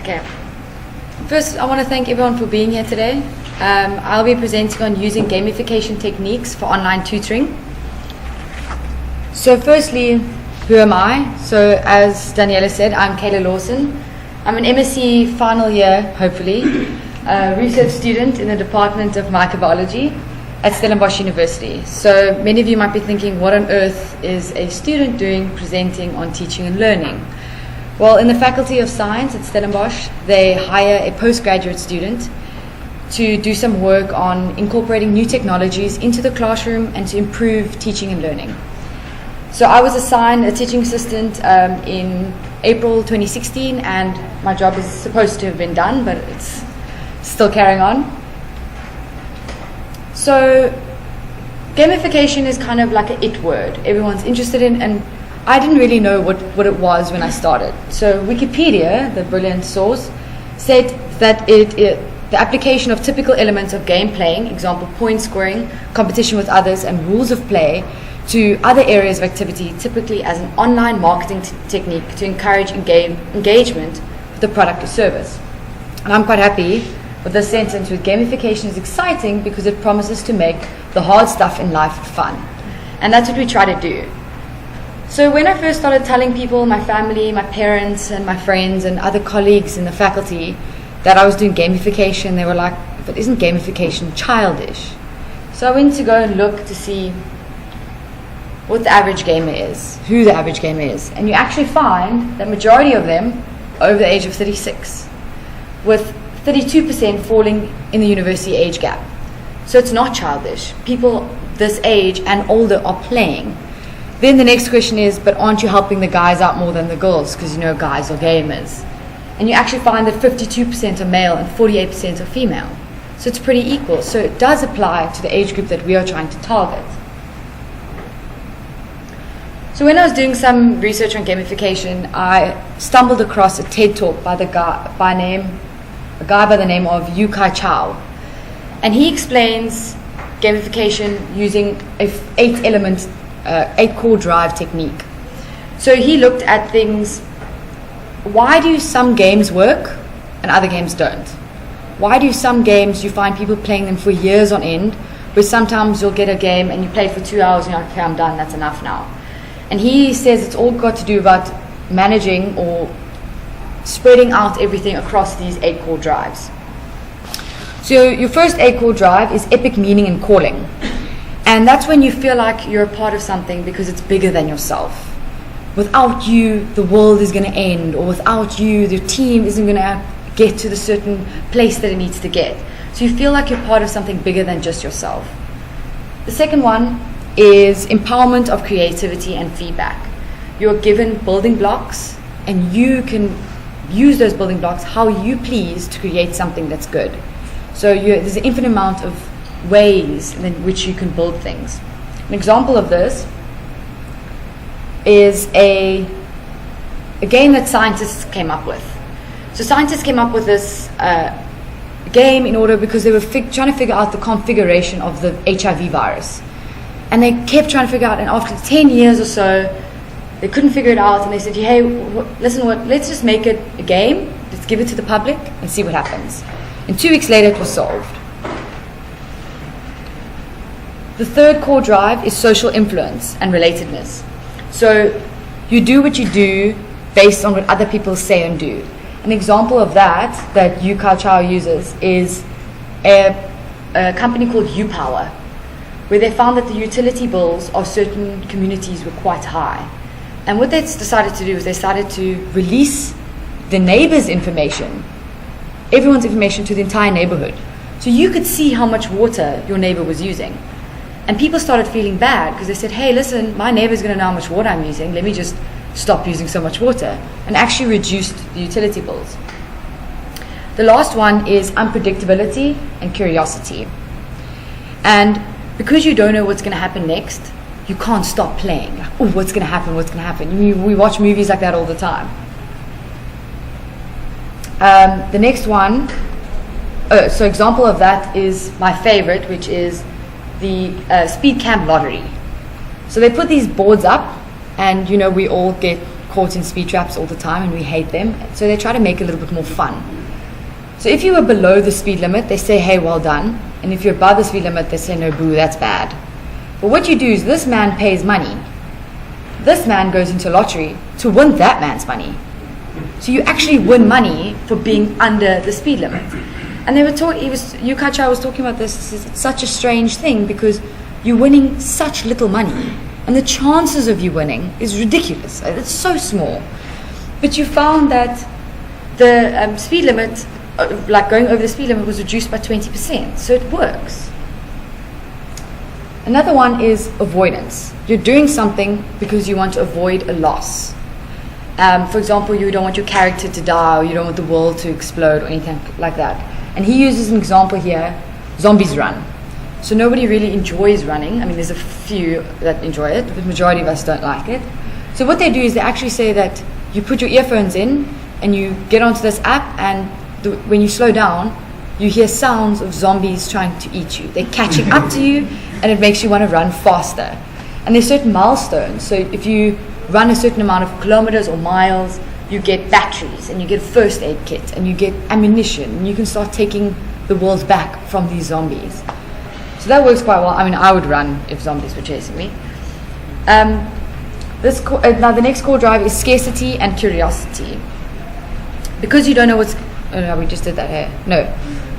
Okay. First, I want to thank everyone for being here today. I'll be presenting on using gamification techniques for online tutoring. So firstly, who am I? So as Daniela said, I'm Kayla Lawson. I'm an MSc final year, hopefully, research student in the Department of Microbiology at Stellenbosch University. So many of you might be thinking, what on earth is a student doing presenting on teaching and learning? Well, in the Faculty of Science at Stellenbosch, they hire a postgraduate student to do some work on incorporating new technologies into the classroom and to improve teaching and learning. So I was assigned a teaching assistant in April 2016, and my job is supposed to have been done, but it's still carrying on. So gamification is kind of like an it word everyone's interested in, and I didn't really know what it was when I started. So Wikipedia, the brilliant source, said that the application of typical elements of game playing, example point scoring, competition with others, and rules of play, to other areas of activity, typically as an online marketing technique to encourage engagement with the product or service. And I'm quite happy with this sentence, with gamification is exciting because it promises to make the hard stuff in life fun. And that's what we try to do. So when I first started telling people, my family, my parents, and my friends, and other colleagues in the faculty that I was doing gamification, they were like, but isn't gamification childish? So I went to go and look to see what the average gamer is, who the average gamer is. And you actually find that majority of them are over the age of 36, with 32% falling in the university age gap. So it's not childish. People this age and older are playing. Then the next question is, but aren't you helping the guys out more than the girls? Because you know guys are gamers. And you actually find that 52% are male and 48% are female. So it's pretty equal. So it does apply to the age group that we are trying to target. So when I was doing some research on gamification, I stumbled across a TED talk by a guy by the name of Yu-Kai Chow. And he explains gamification using a 8 core drive technique. So he looked at things, why do some games work and other games don't? Why do some games you find people playing them for years on end, where sometimes you'll get a game and you play for 2 hours and you're like, okay, I'm done, that's enough now. And he says it's all got to do about managing or spreading out everything across these 8 core drives. So your first 8 core drive is epic meaning and calling. And that's when you feel like you're a part of something because it's bigger than yourself. Without you, the world is going to end, or without you, the team isn't going to get to the certain place that it needs to get. So you feel like you're part of something bigger than just yourself. The second one is empowerment of creativity and feedback. You're given building blocks, and you can use those building blocks how you please to create something that's good. So there's an infinite amount of ways in which you can build things. An example of this is a game that scientists came up with. So scientists came up with this game because they were trying to figure out the configuration of the HIV virus. And they kept trying to figure out, and after 10 years or so, they couldn't figure it out, and they said, hey, let's just make it a game, let's give it to the public and see what happens. And 2 weeks later it was solved. The third core drive is social influence and relatedness. So you do what you do based on what other people say and do. An example of that Yu-Kai Chow uses is a company called U-Power, where they found that the utility bills of certain communities were quite high. And what they decided to do is they started to release the neighbors' information, everyone's information, to the entire neighborhood. So you could see how much water your neighbor was using. And people started feeling bad because they said, hey, listen, my neighbor's going to know how much water I'm using. Let me just stop using so much water. And actually reduced the utility bills. The last one is unpredictability and curiosity. And because you don't know what's going to happen next, you can't stop playing. Like, oh, what's going to happen? What's going to happen? We watch movies like that all the time. The next one, so example of that is my favorite, which is the Speed Camp Lottery. So they put these boards up, and we all get caught in speed traps all the time and we hate them. So they try to make it a little bit more fun. So if you were below the speed limit, they say, hey, well done. And if you're above the speed limit, they say, no, boo, that's bad. But what you do is this man pays money. This man goes into lottery to win that man's money. So you actually win money for being under the speed limit. And they were Yukacha was talking about this. It's such a strange thing because you're winning such little money. And the chances of you winning is ridiculous. It's so small. But you found that the speed limit, like going over the speed limit, was reduced by 20%. So it works. Another one is avoidance. You're doing something because you want to avoid a loss. For example, you don't want your character to die, or you don't want the world to explode, or anything like that. And he uses an example here, zombies run. So nobody really enjoys running. I mean, there's a few that enjoy it, but the majority of us don't like it. So what they do is they actually say that you put your earphones in and you get onto this app, and when you slow down, you hear sounds of zombies trying to eat you. They're catching up to you, and it makes you want to run faster. And there's certain milestones. So if you run a certain amount of kilometers or miles, you get batteries, and you get a first aid kit, and you get ammunition, and you can start taking the world back from these zombies. So that works quite well. I mean, I would run if zombies were chasing me. Now the next core drive is scarcity and curiosity. Because you don't know what's... Oh no, we just did that here. No.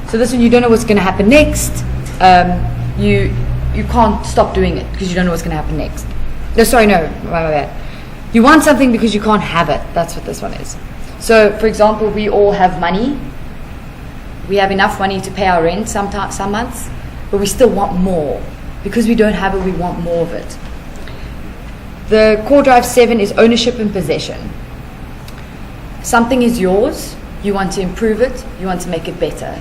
So this one, you don't know what's going to happen next. You can't stop doing it because you don't know what's going to happen next. No, sorry, no. My bad. You want something because you can't have it. That's what this one is. So, for example, we all have money. We have enough money to pay our rent some months, but we still want more. Because we don't have it, we want more of it. The core drive 7 is ownership and possession. Something is yours, you want to improve it, you want to make it better.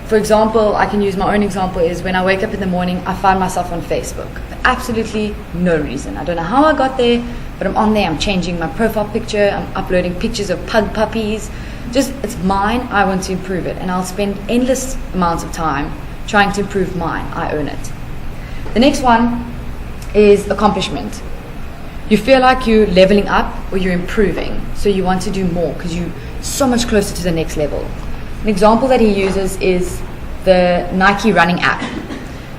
For example, I can use my own example is when I wake up in the morning, I find myself on Facebook. For absolutely no reason. I don't know how I got there, but I'm on there, I'm changing my profile picture, I'm uploading pictures of pug puppies. Just, it's mine, I want to improve it. And I'll spend endless amounts of time trying to improve mine. I own it. The next one is accomplishment. You feel like you're leveling up or you're improving, so you want to do more because you're so much closer to the next level. An example that he uses is the Nike running app.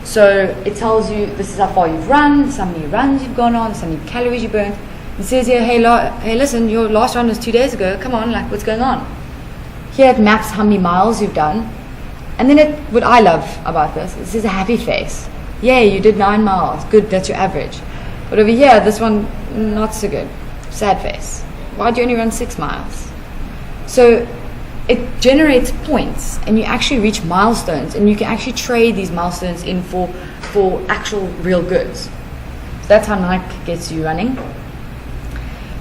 So it tells you this is how far you've run, this is how many runs you've gone on, this is how many calories you burned. It says here, hey, listen, your last run was 2 days ago. Come on, like, what's going on? Here it maps how many miles you've done. And then what I love about this is a happy face. Yay, you did 9 miles. Good, that's your average. But over here, this one, not so good. Sad face. Why'd you only run 6 miles? So it generates points, and you actually reach milestones, and you can actually trade these milestones in for actual real goods. So that's how Nike gets you running.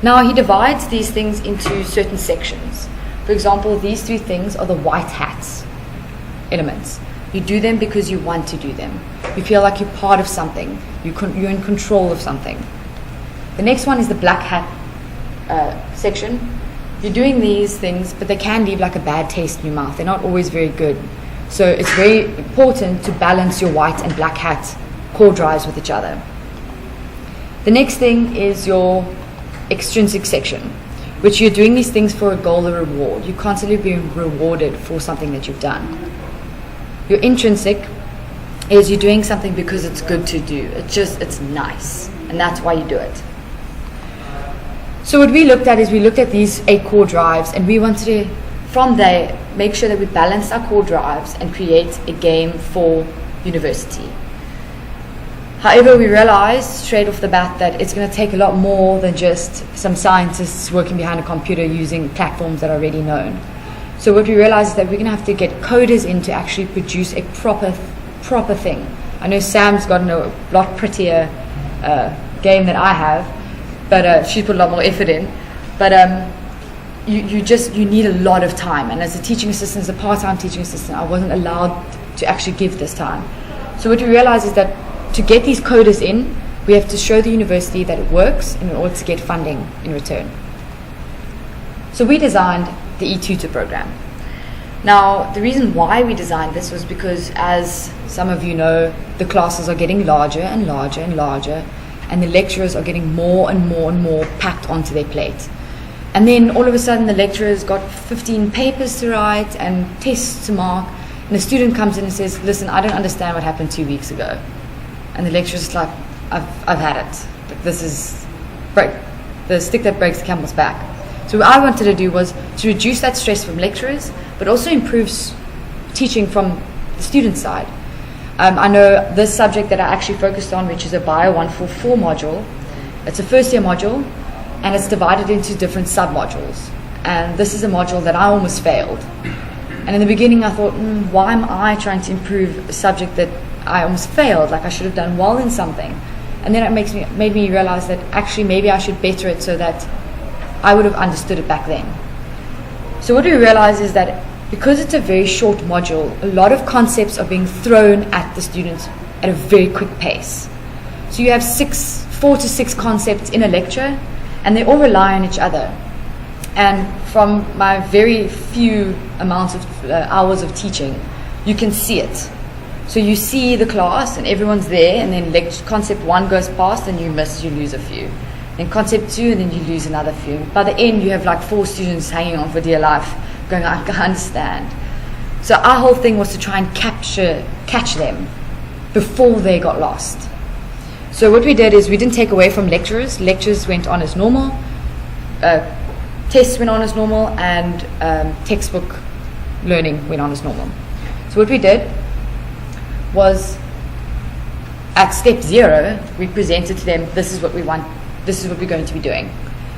Now he divides these things into certain sections. For example, these 3 things are the white hats elements. You do them because you want to do them. You feel like you're part of something. You're in control of something. The next one is the black hat section. You're doing these things, but they can leave like a bad taste in your mouth. They're not always very good. So it's very important to balance your white and black hat core drives with each other. The next thing is your extrinsic section, which you're doing these things for a goal or reward. You're constantly being rewarded for something that you've done. Your intrinsic is you're doing something because it's good to do. It's nice, and that's why you do it. So what we looked at is we looked at these 8 core drives, and we wanted to, from there, make sure that we balance our core drives and create a game for university. However, we realized straight off the bat that it's going to take a lot more than just some scientists working behind a computer using platforms that are already known. So what we realized is that we're going to have to get coders in to actually produce a proper thing. I know Sam's gotten a lot prettier game than I have, but she put a lot more effort in. But you need a lot of time. And as a teaching assistant, as a part-time teaching assistant, I wasn't allowed to actually give this time. So what we realized is that to get these coders in, we have to show the university that it works in order to get funding in return. So we designed the e-tutor program. Now, the reason why we designed this was because, as some of you know, the classes are getting larger and larger and larger, and the lecturers are getting more and more and more packed onto their plate. And then all of a sudden the lecturer's got 15 papers to write and tests to mark, and a student comes in and says, listen, I don't understand what happened 2 weeks ago. And the lecturer's like, I've had it. Like, this is the stick that breaks the camel's back. So what I wanted to do was to reduce that stress from lecturers, but also improve teaching from the student side. I know this subject that I actually focused on, which is a Bio 144 module, it's a first year module, and it's divided into different sub-modules. And this is a module that I almost failed. And in the beginning I thought, why am I trying to improve a subject that I almost failed? Like, I should have done well in something. And then it made me realize that actually maybe I should better it so that I would have understood it back then. So what we realize is that because it's a very short module, a lot of concepts are being thrown at the students at a very quick pace. So you have 4 to 6 concepts in a lecture, and they all rely on each other. And from my very few amounts of hours of teaching, you can see it. So you see the class and everyone's there, and then concept 1 goes past and you lose a few. Then concept 2, and then you lose another few. By the end, you have like 4 students hanging on for dear life, going, I can't understand. So our whole thing was to try and catch them before they got lost. So what we did is we didn't take away from lecturers. Lectures went on as normal, tests went on as normal, and textbook learning went on as normal. So what we did was, at step 0, we presented to them, this is what we want, this is what we're going to be doing,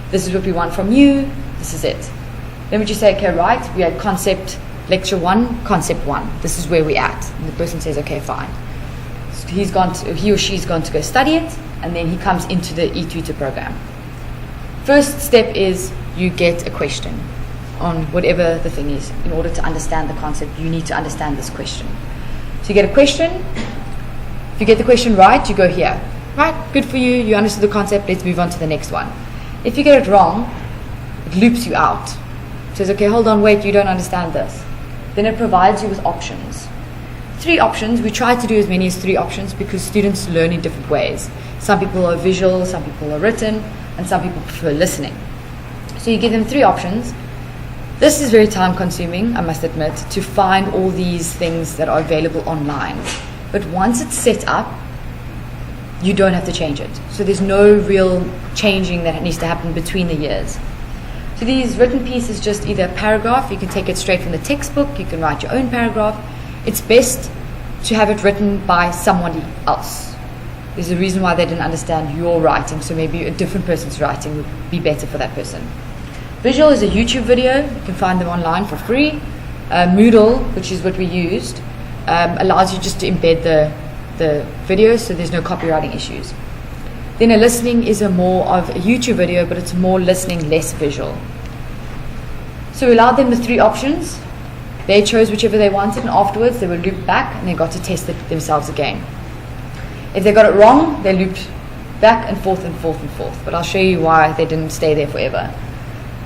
this is what we want from you, this is it. Then we just say, okay, right, we had concept lecture 1, concept 1, this is where we're at. And the person says, okay, fine. So he or she's gone to go study it, and then he comes into the e-tutor program. First step is you get a question on whatever the thing is. In order to understand the concept, you need to understand this question. So you get a question. If you get the question right, you go here. Right, good for you, you understood the concept, let's move on to the next one. If you get it wrong, it loops you out. It says, okay, hold on, wait, you don't understand this. Then it provides you with options. 3 options. We try to do as many as 3 options because students learn in different ways. Some people are visual, some people are written, and some people prefer listening. So you give them 3 options. This is very time consuming, I must admit, to find all these things that are available online. But once it's set up, you don't have to change it. So there's no real changing that needs to happen between the years. So these written pieces, just either a paragraph, you can take it straight from the textbook, you can write your own paragraph. It's best to have it written by somebody else. There's a reason why they didn't understand your writing, so maybe a different person's writing would be better for that person. Visual is a YouTube video. You can find them online for free. Moodle, which is what we used, allows you just to embed the video, so there's no copywriting issues. Then a listening is a more of a YouTube video, but it's more listening, less visual. So we allowed them the 3 options. They chose whichever they wanted, and afterwards they were looped back and they got to test it themselves again. If they got it wrong, they looped back and forth and forth and forth. But I'll show you why they didn't stay there forever.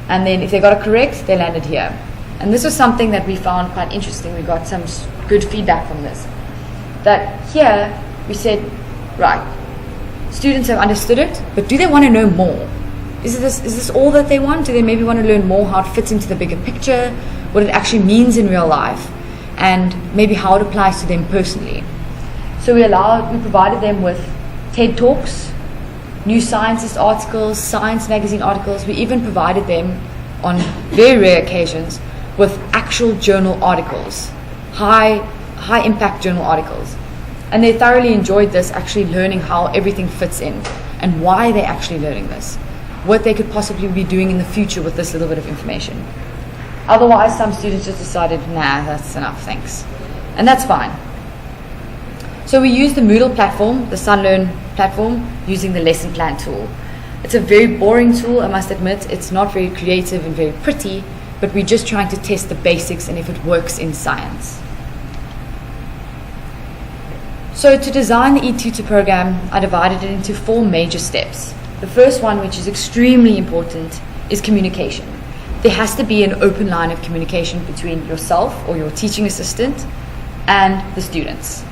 And then if they got it correct, they landed here. And this was something that we found quite interesting. We got some good feedback from this. That here we said, right, students have understood it, but do they want to know more? Is this all that they want? Do they maybe want to learn more how it fits into the bigger picture, what it actually means in real life, and maybe how it applies to them personally? So we provided them with TED Talks, New Scientist articles, Science magazine articles. We even provided them, on very rare occasions, with actual journal articles, high impact journal articles. And they thoroughly enjoyed this, actually learning how everything fits in and why they're actually learning this, what they could possibly be doing in the future with this little bit of information. Otherwise, some students just decided, nah, that's enough, thanks. And that's fine. So we use the Moodle platform, the SunLearn platform, using the lesson plan tool. It's a very boring tool, I must admit. It's not very creative and very pretty, but we're just trying to test the basics and if it works in science. So to design the e-tutor program, I divided it into 4 major steps. The first one, which is extremely important, is communication. There has to be an open line of communication between yourself or your teaching assistant and the students.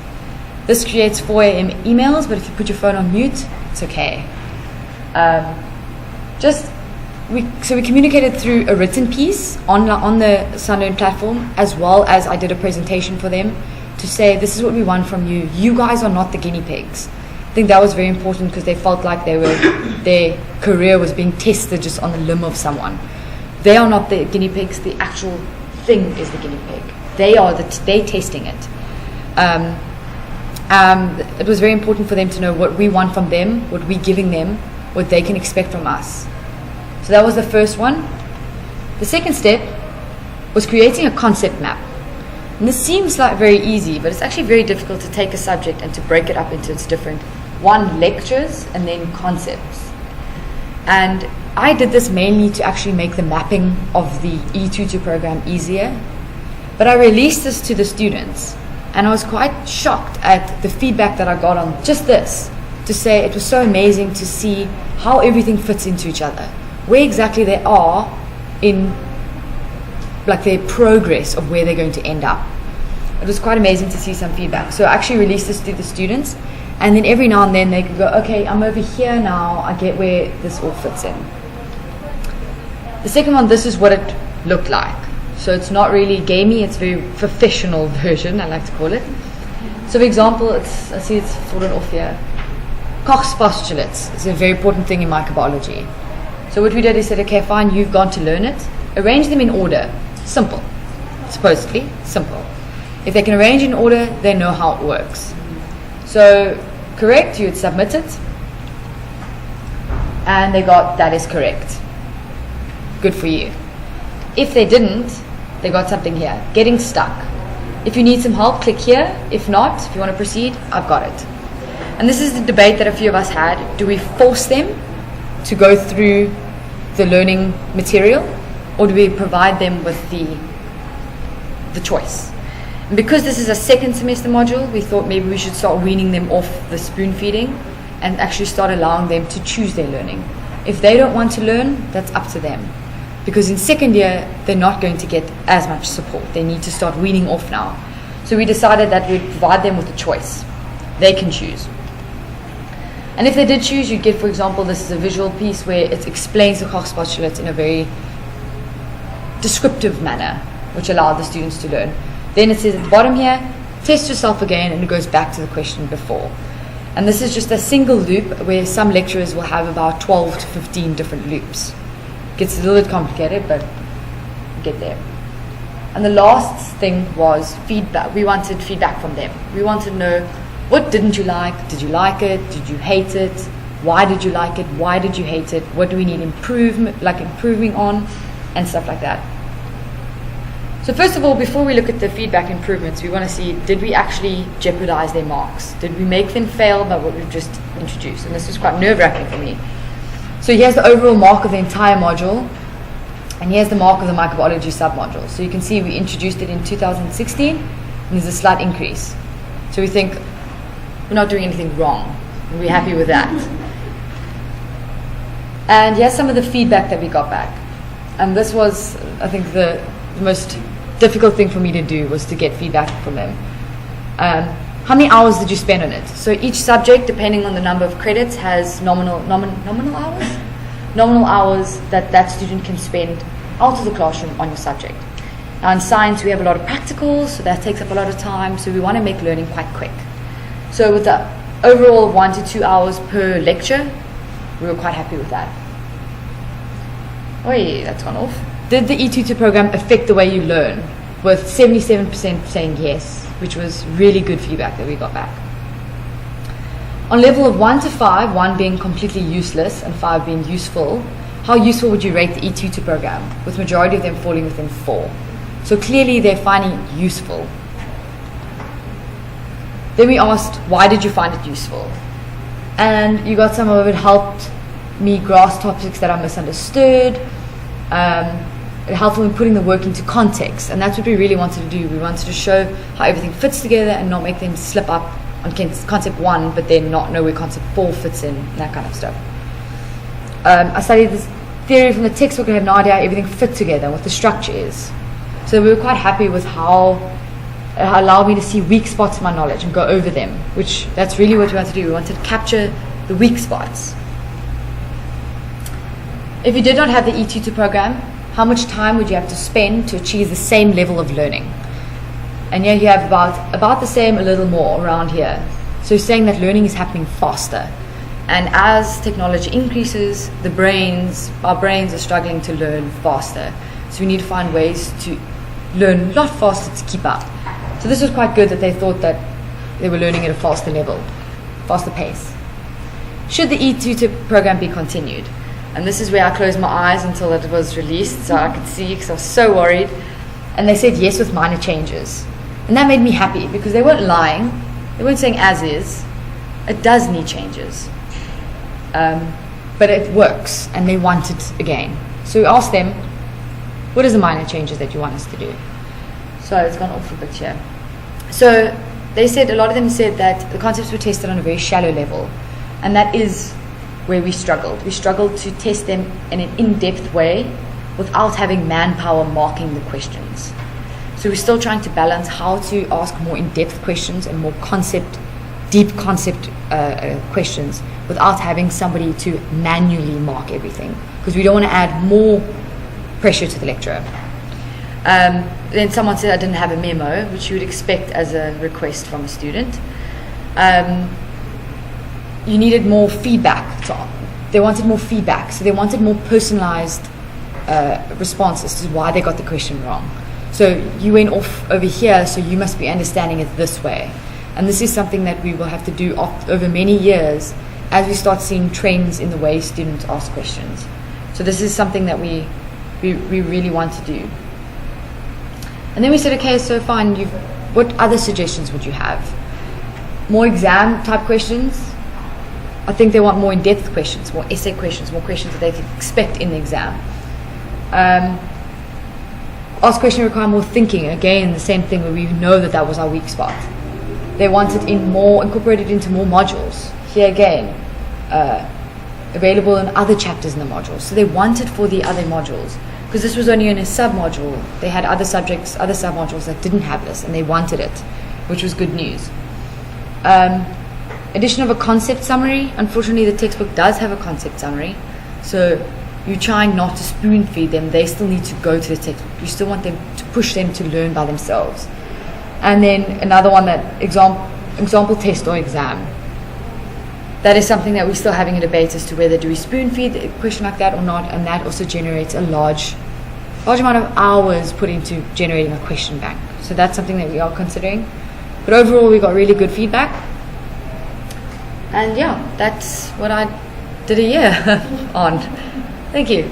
This creates 4 AM emails, but if you put your phone on mute, It's okay. So we communicated through a written piece on the Sunlearn platform, as well as I did a presentation for them to say, this is what we want from you. You guys are not the guinea pigs. I think that was very important because they felt like their career was being tested just on the limb of someone. They are not the guinea pigs. The actual thing is the guinea pig. They're testing it. It was very important for them to know what we want from them, what we're giving them, what they can expect from us. So that was the first one. The second step was creating a concept map. And this seems like very easy, but it's actually very difficult to take a subject and to break it up into its different lectures and then concepts. And I did this mainly to actually make the mapping of the e-tutor program easier. But I released this to the students, and I was quite shocked at the feedback that I got on just this, to say it was so amazing to see how everything fits into each other, where exactly they are in like their progress of where they're going to end up. It was quite amazing to see some feedback. So I actually released this to the students, and then every now and then they could go, okay, I'm over here now, I get where this all fits in. The second one, this is what it looked like. So it's not really gamey, it's a very professional version, I like to call it. So for example, I see it's fallen off here. Koch's postulates is a very important thing in microbiology. So what we did is said, okay, fine, you've gone to learn it. Arrange them in order. Simple. Supposedly simple. If they can arrange in order, they know how it works. So correct, you would submit it. And they got that is correct. Good for you. If they didn't, they got something here. Getting stuck. If you need some help, click here. If not, if you want to proceed, I've got it. And this is the debate that a few of us had. Do we force them to go through the learning material, or do we provide them with the choice? And because this is a second semester module, we thought maybe we should start weaning them off the spoon feeding and actually start allowing them to choose their learning. If they don't want to learn, that's up to them. Because in second year, they're not going to get as much support. They need to start weaning off now. So we decided that we'd provide them with a choice. They can choose. And if they did choose, you'd get, for example, this is a visual piece where it explains the Koch's postulates in a very descriptive manner, which allowed the students to learn. Then it says at the bottom here, test yourself again, and it goes back to the question before. And this is just a single loop where some lecturers will have about 12 to 15 different loops. Gets a little bit complicated, but we'll get there. And the last thing was feedback. We wanted feedback from them. We wanted to know, what didn't you like? Did you like it? Did you hate it? Why did you like it? Why did you hate it? What do we need improving on? And stuff like that. So first of all, before we look at the feedback improvements, we want to see, did we actually jeopardize their marks? Did we make them fail by what we've just introduced? And this was quite nerve-wracking for me. So here's the overall mark of the entire module, and here's the mark of the microbiology submodule. So you can see we introduced it in 2016, and there's a slight increase. So we think we're not doing anything wrong. We're happy with that. And here's some of the feedback that we got back. And this was, I think, the most difficult thing for me to do was to get feedback from them. How many hours did you spend on it? So each subject, depending on the number of credits, has nominal hours? Nominal hours that student can spend out of the classroom on your subject. Now in science, we have a lot of practicals, so that takes up a lot of time, so we want to make learning quite quick. So with the overall 1 to 2 hours per lecture, we were quite happy with that. Oh yeah, that's gone off. Did the e-tutor program affect the way you learn? With 77% saying yes, which was really good feedback that we got back. On level of 1 to 5, 1 being completely useless and 5 being useful, how useful would you rate the e-tutor program? With majority of them falling within 4. So clearly they're finding it useful. Then we asked, why did you find it useful? And you got some of it helped me grasp topics that I misunderstood. It helped in putting the work into context, and that's what we really wanted to do. We wanted to show how everything fits together and not make them slip up on concept 1 but then not know where concept 4 fits in, that kind of stuff. I studied this theory from the textbook and had no idea how everything fit together, what the structure is. So we were quite happy with how it allowed me to see weak spots in my knowledge and go over them, which that's really what we wanted to do. We wanted to capture the weak spots. If you did not have the e-tutor program, how much time would you have to spend to achieve the same level of learning? And here you have about the same, a little more around here. So saying that learning is happening faster. And as technology increases, our brains are struggling to learn faster. So we need to find ways to learn a lot faster to keep up. So this was quite good that they thought that they were learning at a faster level, faster pace. Should the e-tutor program be continued? And this is where I closed my eyes until it was released so I could see, because I was so worried. And they said yes with minor changes. And that made me happy because they weren't lying. They weren't saying as is. It does need changes. But it works and they want it again. So we asked them, what are the minor changes that you want us to do? So it's gone off a bit here. So they said, a lot of them said that the concepts were tested on a very shallow level. And that is where we struggled. We struggled to test them in an in-depth way without having manpower marking the questions. So we're still trying to balance how to ask more in-depth questions and more deep concept questions without having somebody to manually mark everything, because we don't want to add more pressure to the lecturer. Then someone said I didn't have a memo, which you would expect as a request from a student. You needed more feedback. They wanted more feedback, so they wanted more personalized responses to why they got the question wrong. So you went off over here, so you must be understanding it this way. And this is something that we will have to do over many years as we start seeing trends in the way students ask questions. So this is something that we really want to do. And then we said, okay, so fine, what other suggestions would you have? More exam type questions? I think they want more in-depth questions, more essay questions, more questions that they could expect in the exam. Ask question require more thinking. Again, the same thing where we know that was our weak spot. They want it incorporated into more modules. Here again, available in other chapters in the modules. So they want it for the other modules. Because this was only in a sub-module. They had other subjects, other sub-modules that didn't have this, and they wanted it, which was good news. Addition of a concept summary. Unfortunately, the textbook does have a concept summary. So you're trying not to spoon feed them. They still need to go to the textbook. You still want them to push them to learn by themselves. And then another one, that example test or exam. That is something that we're still having a debate as to whether do we spoon feed a question like that or not, and that also generates a large amount of hours put into generating a question bank. So that's something that we are considering. But overall, we got really good feedback. And yeah, that's what I did a year on. Thank you.